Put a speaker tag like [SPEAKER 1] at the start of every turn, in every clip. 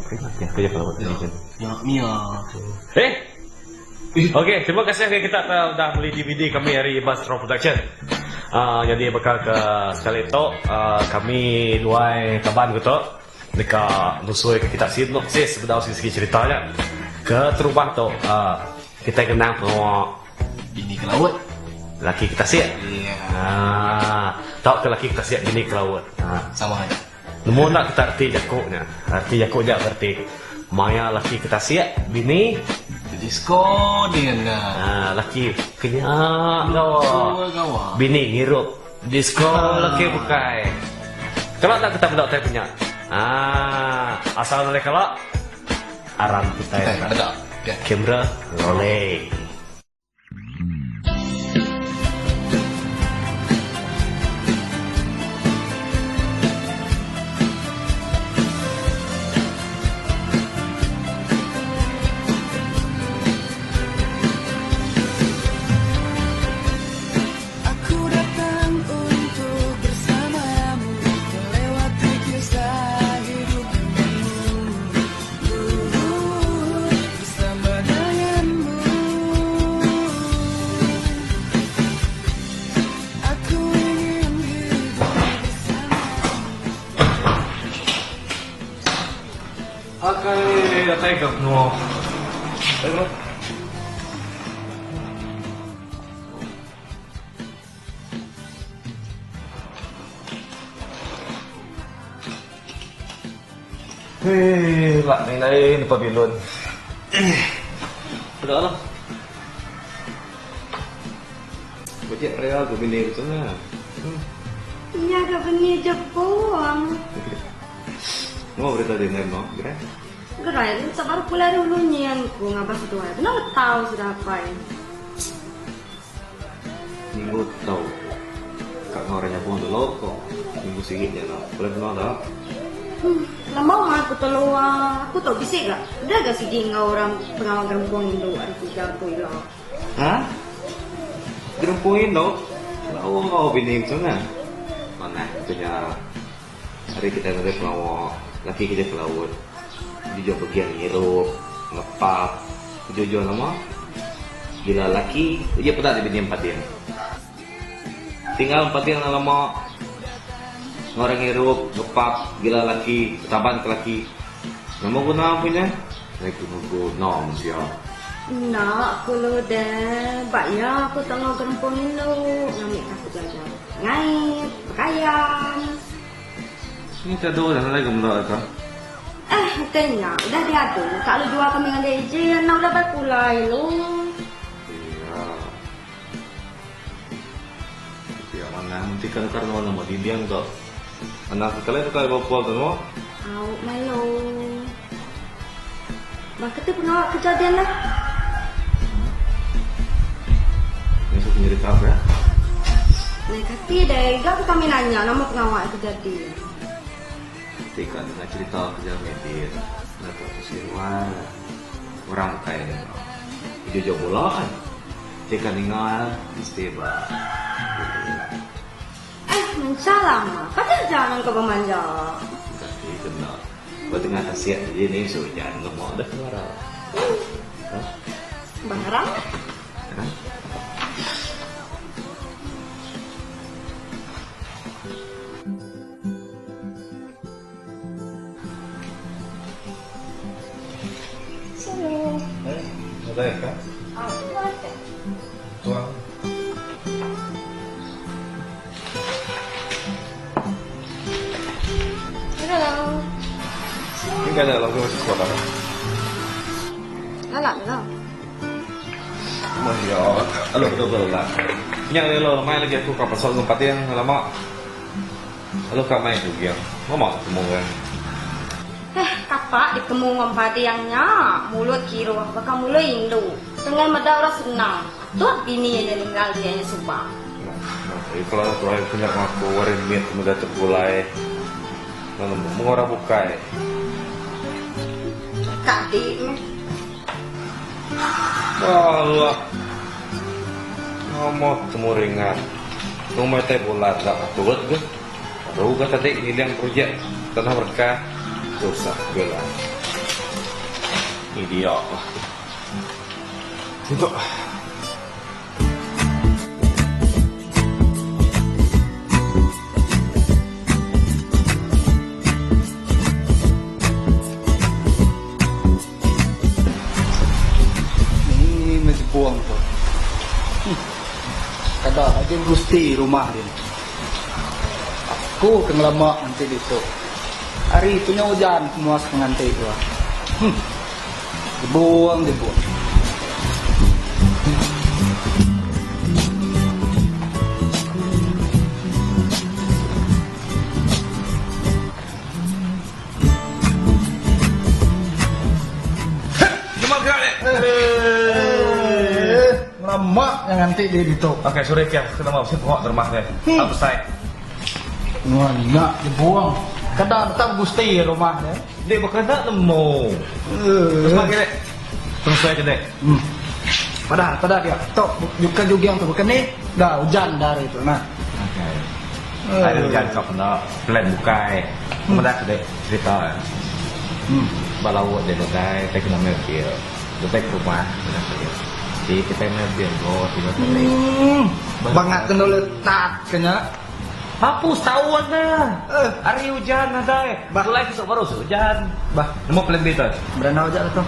[SPEAKER 1] Ya, kerja kalau
[SPEAKER 2] Ya, Mia.
[SPEAKER 1] Okey, terima kasih kita dah beli DVD kami dari Bastro Production. Jadi bakal ke sekali itu kami dua kaban gitu dekat musuh ke kita sinopsis sebenarnya segi ceritanya ke terubah tu kita kenal sama
[SPEAKER 2] Bini ke laut.
[SPEAKER 1] laki kita siap.
[SPEAKER 2] Iya.
[SPEAKER 1] Tahu ke laki kita siap bini ke laut.
[SPEAKER 2] Sama aja.
[SPEAKER 1] Nemu nak kita arti jakuknya. Arti jakuknya berarti maya laki kita siap bini
[SPEAKER 2] Disko dia nak.
[SPEAKER 1] laki kenyak gawa. Bini ngirup. Disko laki bukai. Kalau tak kita bedak punya. Asal mereka kalau aram kita
[SPEAKER 2] ada.
[SPEAKER 1] Kamera rolling. Tengok no. Tengok. Lak lain pabilon. Udah lah. Bocek real ke bini itu na.
[SPEAKER 3] Iya, ke bini Jepang.
[SPEAKER 1] Mau berita dengar no, kira?
[SPEAKER 3] Gerai, sabar pula dulu nyianku ngabas itu aja. Kenapa tahu sudah apa ini?
[SPEAKER 1] Minggu tahu. Kak ngorangnya pun dulu kok. Minggu sikitnya no. Boleh kenal tak?
[SPEAKER 3] Lama aku teluar. Aku tahu bisa gak? Udah gak sih dia orang pengawal gerempong Indo ada tiga aku ilah.
[SPEAKER 1] Hah? Gerempuin dong? Tahu kau bini itu na? Mana? Itunya hari kita ngeliat mau laki kita ke laut. Jujur bagian hirup, ngepap, jujur nama. Gila laki, dia pernah di bini empatin. Tinggal empatin lama. Orang hirup, ngepap, gila laki, taban ke laki. Nama guna punya? Naik guna siapa?
[SPEAKER 3] Nak, aku lo deh. Baknya aku tengah gerempong Indo. Ngambil aku jajan. Ngait, pakaian.
[SPEAKER 1] Ini kado dan lagi menurut kau?
[SPEAKER 3] Kayaknya udah diadu. Kalau jual kami dengan DJ, nak udah berpulai lo.
[SPEAKER 1] Iya. Iya mana? Nanti kan karena nama didiam kau. Anak kalian kali bawa tu no?
[SPEAKER 3] Au, Melo. Maka tu pernah kejadian lah.
[SPEAKER 1] Ini sudah cerita apa ya?
[SPEAKER 3] Nah, kati deh. Gak kami nanya nama pengawal kejadian.
[SPEAKER 1] Ketika dengan cerita kerja medis, atau siswa orang kaya, itu jauh bolaan. Jika tinggal istilah.
[SPEAKER 3] Mensalam, kata jangan kau bermanja.
[SPEAKER 1] Tapi kenal, buat tengah khasiat ini sujan nggak mau ada suara.
[SPEAKER 3] Barang?
[SPEAKER 1] Ada ya?
[SPEAKER 3] Ada.
[SPEAKER 1] Tuang.
[SPEAKER 3] Halo.
[SPEAKER 1] Ini kan ada lagu masih sekolah.
[SPEAKER 3] Lala, lala.
[SPEAKER 1] Ya, halo betul lah. Yang lo main lagi aku kapal soal tempat yang lama. Halo kau main juga. Ngomong semoga.
[SPEAKER 3] Kapak di kemung empati yangnya mulut kiro bakal mulut Indo. Tengah mada orang senang. Tuh bini yang meninggal dia yang subang.
[SPEAKER 1] Kalau terakhir punya aku warin miet muda terpulai. Lalu mengorang bukai.
[SPEAKER 3] Kak di.
[SPEAKER 1] Allah. Ngomong temu ringan. Rumah teh bola tak turut ke. Baru tadi hilang proyek tanah berkah. Susah gelar. Idiot. Itu.
[SPEAKER 4] Ini masih buang tu. Kada aja gusti rumah dia. Aku kena lama nanti itu. Hari punya hujan semua nganti tu. Dibuang. Lama yang nanti dia itu.
[SPEAKER 1] Oke, sore kia kita mau sih pokok rumah deh. Aku selesai.
[SPEAKER 4] Nak dibuang. Kadang tak gusti rumah dia.
[SPEAKER 1] Dia bukan tak nemu. Terus lagi deh. Terus saya deh.
[SPEAKER 4] Padahal dia. Tok bukan juga yang tu bukan ni. Dah hujan dari itu. Nah.
[SPEAKER 1] Oke. Ada hujan kau kena plan bukai. Kemudian deh cerita. Balau dia bukai. Saya kena mobil. Dia ke rumah. Jadi kita mobil go tiba tiba.
[SPEAKER 4] Bangat kena letak kena.
[SPEAKER 1] Hapus tahun dah. Hari hujan ada. Mulai besok baru hujan.
[SPEAKER 4] Bah,
[SPEAKER 1] Nemu plan B tu.
[SPEAKER 4] berandau aja tu.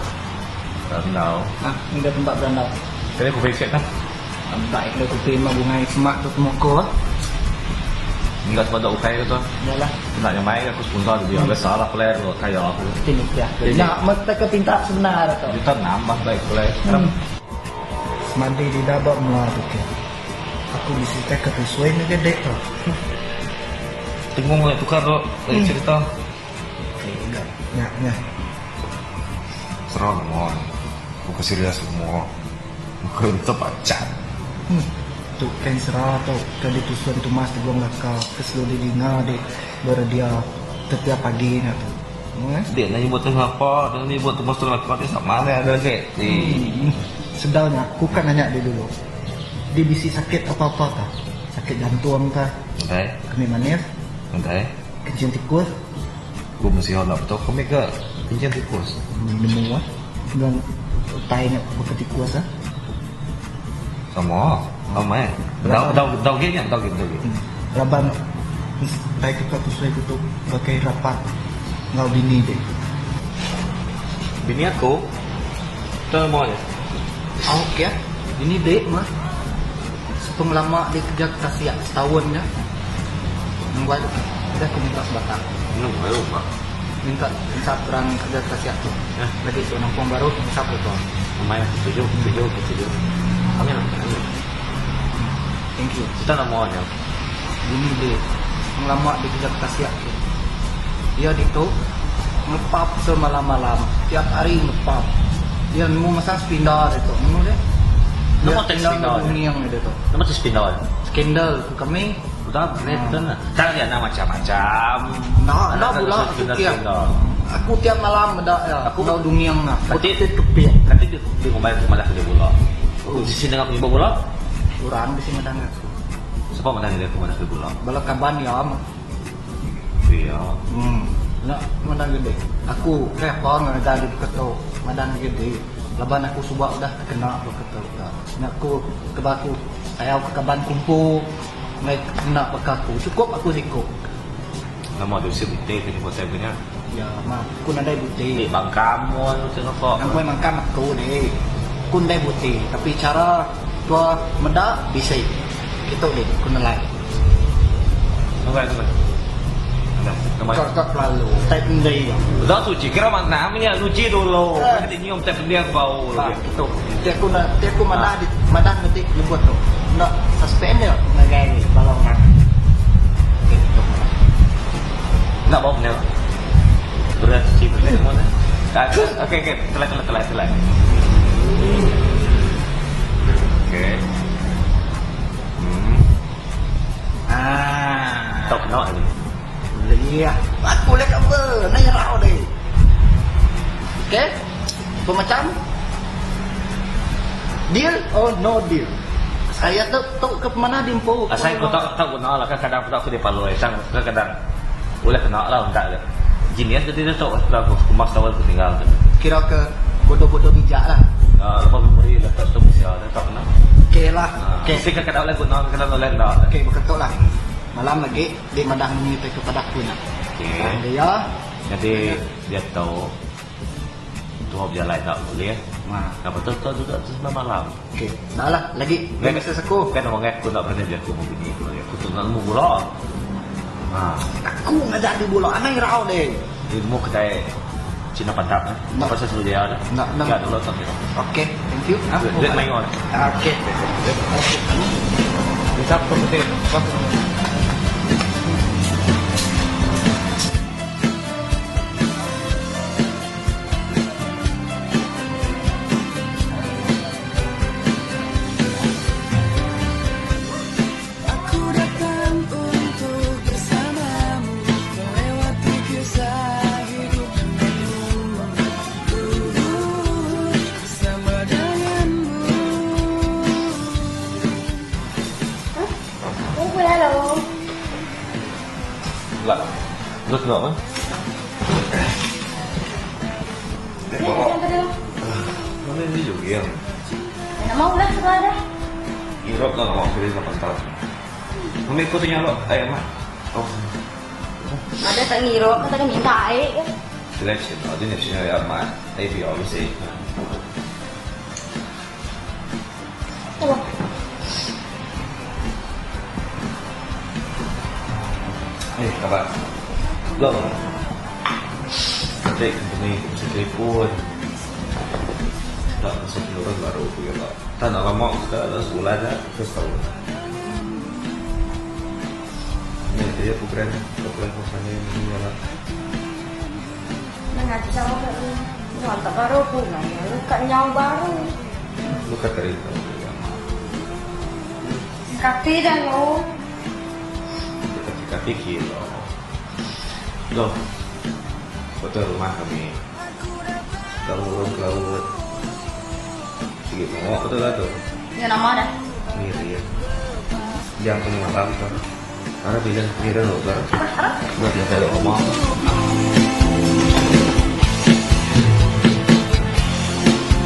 [SPEAKER 1] Tahu.
[SPEAKER 4] Ini dia tempat berandau.
[SPEAKER 1] Jadi aku fikir kan.
[SPEAKER 4] Baik dah tu terima bunga semak tu muka.
[SPEAKER 1] Enggak sebab ukai tu.
[SPEAKER 4] Yalah.
[SPEAKER 1] Nak yang main aku sponsor dia. Biasa lah player lo kayak aku.
[SPEAKER 4] Ini dia. Nak mereka pinta sebenar tu.
[SPEAKER 1] Kita nambah baik player. Sekarang
[SPEAKER 4] Mandi di dabak muar tu ke. Aku bisa tak kesesuai ni gede tu.
[SPEAKER 1] tengok lah tukar tu. Lagi cerita.
[SPEAKER 4] Enggak. Ya.
[SPEAKER 1] Serah mohon. Bukan serius semua. Bukan untuk pacar.
[SPEAKER 4] Tu kan serah tu. Kali tu suan tu mas tu buang lakau. Keseluruh di dina de berdia setiap pagi na tu.
[SPEAKER 1] Dia nanya buat tengah apa. Dan ni buat tu mas tu lakau dia sama mana ada lagi.
[SPEAKER 4] Sedalnya, aku kan nanya dia dulu. Dia bisa sakit apa-apa tak? Sakit jantung kah?
[SPEAKER 1] Nanti.
[SPEAKER 4] Kami manis?
[SPEAKER 1] Nanti.
[SPEAKER 4] Kencing tikus?
[SPEAKER 1] Gue mesti hendak betul. Kau mega pinjam tikus.
[SPEAKER 4] Nemu ah? Dan tayang bukan tikus ah?
[SPEAKER 1] Sama. Sama eh. Tahu gini.
[SPEAKER 4] Laban tay kita tu saya tutup pakai rapat ngau bini deh.
[SPEAKER 1] Bini aku. Tahu mau ya.
[SPEAKER 4] Oke, ini dek mah. Setengah lama dia kerja kasih setahun ya. Membuat udah aku minta sebatang.
[SPEAKER 1] Baru pak.
[SPEAKER 4] Minta perang kerja kasih tu. Lagi tu nampung baru minta tu.
[SPEAKER 1] Main tujuh. Kami nak.
[SPEAKER 4] Thank you.
[SPEAKER 1] Kita nak mau ya.
[SPEAKER 4] Ini dek. Setengah lama dia kerja kasih tu. Dia itu ngepap semalam-malam. Tiap hari ngepap. Dia mau masak spindal itu. Nemu deh.
[SPEAKER 1] Nama tak spindal.
[SPEAKER 4] Dunia yang itu tu.
[SPEAKER 1] Nama tu spindal.
[SPEAKER 4] Skandal tu kami.
[SPEAKER 1] Udah great kan. Cara dia nama macam-macam.
[SPEAKER 4] Nah pula aku tiap malam ada ya. Aku tahu dunia yang
[SPEAKER 1] Aku tiap kepik. Nanti dia ngomong malah dia bola. Di sini dengan ibu bola.
[SPEAKER 4] Orang di sini dengar.
[SPEAKER 1] Siapa mana dia kemana dia bola?
[SPEAKER 4] Balak kaban ya.
[SPEAKER 1] Iya.
[SPEAKER 4] Nak mana gede. Aku repot nggak ada ketok. Madan gede. Laban aku subak udah kena ketok. Nak aku kebaku. Saya ke kaban kumpul. Ngai kena bekaku. Cukup aku sikut.
[SPEAKER 1] Nama dia si Bute ni buat saya punya.
[SPEAKER 4] Ya, mak aku nadai
[SPEAKER 1] Di
[SPEAKER 4] buti.
[SPEAKER 1] bang kamu tu apa?
[SPEAKER 4] Aku memang kam aku deh. Kun dai buti. Tapi cara tua meda bisa. Itu deh. Kun lain.
[SPEAKER 1] Nampak tu. Nama.
[SPEAKER 4] Kok lalu. Type ndai.
[SPEAKER 1] Dah suci kira mana namanya suci dulu. Kita nyium teh dia bau
[SPEAKER 4] Pak,
[SPEAKER 1] lagi.
[SPEAKER 4] itu. Tiap mana di mana nanti dibuat tu. Nak suspender ngagai balong nak.
[SPEAKER 1] Nak bawa punya. Bersih semua. Okey. Telah. Okey. Tak kenal ni.
[SPEAKER 4] Iya. Aku lek apa? Nai rau deh. Okey. Apa macam? Deal or no deal? Saya tahu ke mana dimpu.
[SPEAKER 1] Saya kau tak kenal lah. Kadang aku dia palu. Kadang boleh kenal lah. Tak. Genius jadi dia tahu aku mas tahu aku tinggal.
[SPEAKER 4] Kira ke bodoh-bodoh bijak lah.
[SPEAKER 1] Lepas memori lepas tu mesti ada tak pernah.
[SPEAKER 4] Okey lah. Okey.
[SPEAKER 1] Mesti kan kena oleh guna kena oleh dah.
[SPEAKER 4] Okey, betul lah. Malam lagi dia madah menyertai kepada aku nak.
[SPEAKER 1] Okey.
[SPEAKER 4] Dia
[SPEAKER 1] Jadi dia tahu tu berjalan tak boleh. Nah, betul-betul juga tu sebab malam.
[SPEAKER 4] okey. Dah lah lagi. Dia mesti aku.
[SPEAKER 1] Kan orang aku tak pernah dia aku mau bini aku tu nak mau bola.
[SPEAKER 4] Aku ngajak dia bola anai rau deh.
[SPEAKER 1] Dia mau kedai Cina Pantap kan. Apa saya suruh dia dah.
[SPEAKER 4] Nak.
[SPEAKER 1] Ya dulu tak dia.
[SPEAKER 4] Okey, thank you.
[SPEAKER 1] Dia main on.
[SPEAKER 4] Okey.
[SPEAKER 1] Bisa penting. Lah. Terus nak apa? Mana ni juga yang
[SPEAKER 3] Nak mau lah sekolah dah.
[SPEAKER 1] Irok tak nak pilih sama tak. Mami aku tanya lo, ayam mah. Oh,
[SPEAKER 3] Ada tak ngira, kan tadi minta air kan.
[SPEAKER 1] selection. Ada ni sini ayam mah. Tapi obviously.
[SPEAKER 3] Coba.
[SPEAKER 1] Kabar. Lo. Cek ni telefon. Tak masuk keluar baru aku ya lah. Tak nak lama sudah dah sebulan dah terus tahu. Ini dia program kosannya ini lah.
[SPEAKER 3] Mengaji sama kat ni. Tak baru pun lah. Kat nyau baru.
[SPEAKER 1] Lu kata itu.
[SPEAKER 3] Kafe dah lo.
[SPEAKER 1] Kita fikir loh. Betul rumah kami. Turun ke laut. Sikit mau betul lah tu.
[SPEAKER 3] Ya nama dah.
[SPEAKER 1] Miri ya. Jangan punya malam kan. Karena bilang mira lo kan. Buat dia kalau ngomong.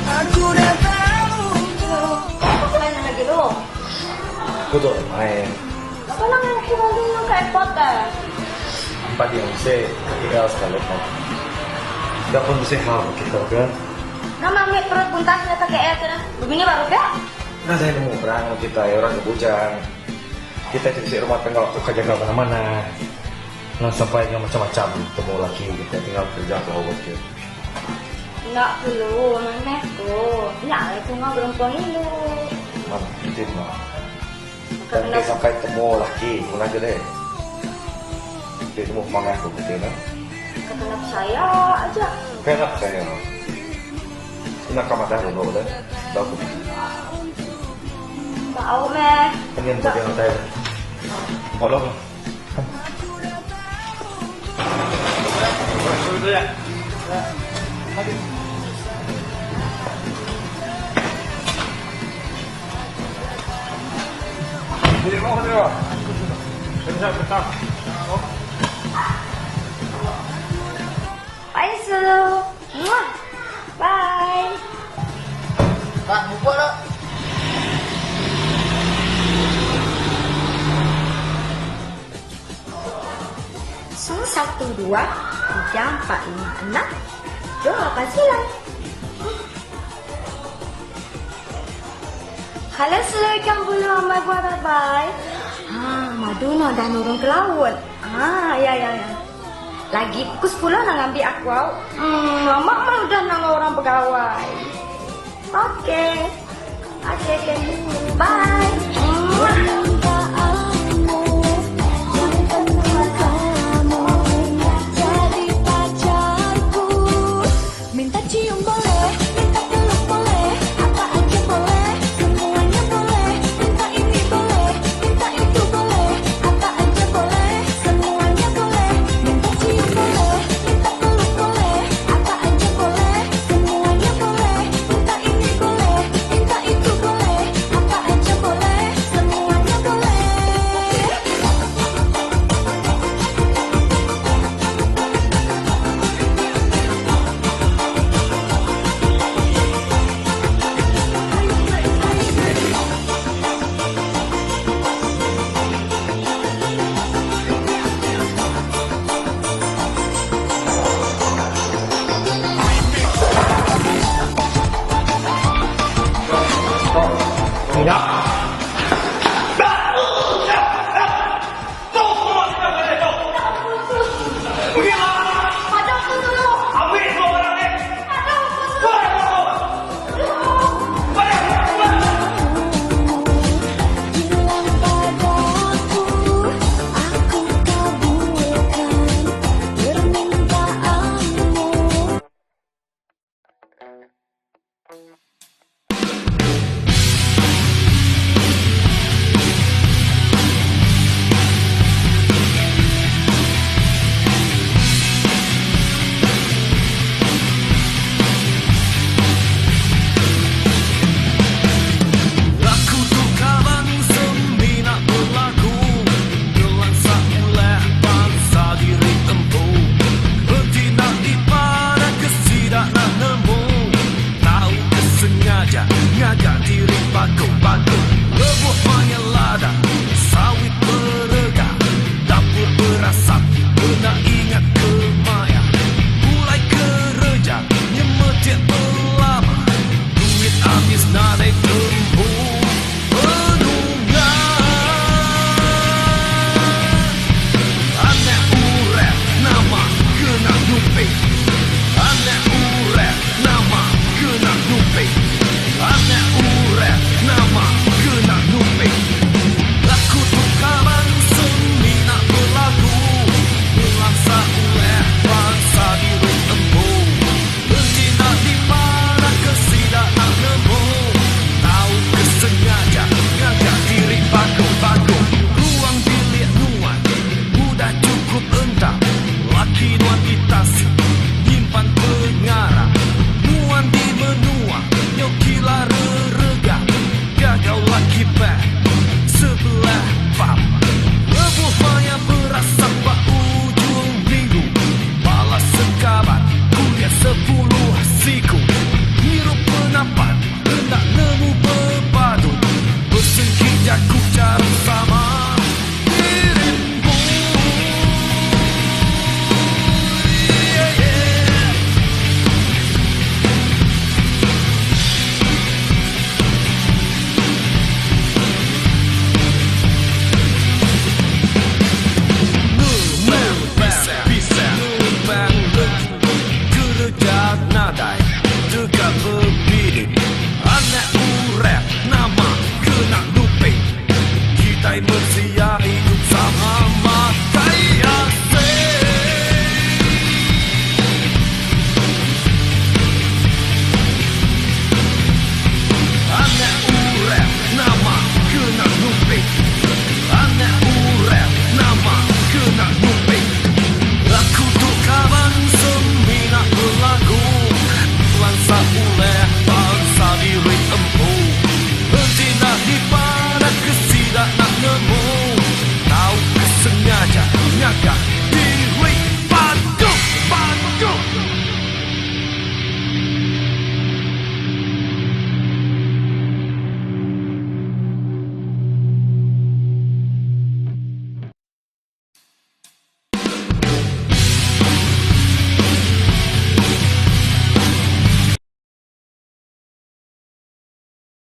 [SPEAKER 3] Aku dah tahu. Apa lagi lagi lo?
[SPEAKER 1] Betul main.
[SPEAKER 3] Apa lagi lagi lagi yang kayak pot dah?
[SPEAKER 1] Empat yang bisa kita sekali kan. Tidak pun bisa hal kita kan.
[SPEAKER 3] Nama ambil perut puntasnya pakai air tu dah. Begini baru ke?
[SPEAKER 1] Nah saya nemu perang kita ya orang kebujang. Kita jadi rumah tangga waktu kerja ke mana-mana. Nah sampai yang macam-macam temu laki kita tinggal kerja ke laut je.
[SPEAKER 3] Enggak perlu, nenekku. Enggak, itu nggak berempong itu.
[SPEAKER 1] Mantap mah. Dan dia sampai temu laki pun aja deh. Dia temu mangas aku betul kan?
[SPEAKER 3] Kenapa saya aja?
[SPEAKER 1] Kenapa saya? Nak kamar dah dulu dah. Tahu aku.
[SPEAKER 3] Tahu meh.
[SPEAKER 1] Pengen bagaimana saya? Bolong. Sudah ya. Ini mau dia. Bentar.
[SPEAKER 3] Bye, Su. Mwah. Bye.
[SPEAKER 4] Kak, buka dah.
[SPEAKER 3] Su 1 2 3 4 5 6 8 9. Halo, Assalamualaikum belum mai buat bye. Madu no dah nurun ke laut. Ya. Lagi pukul 10 nak ambil aku. Mama mah udah nang orang pegawai. Oke. Bye.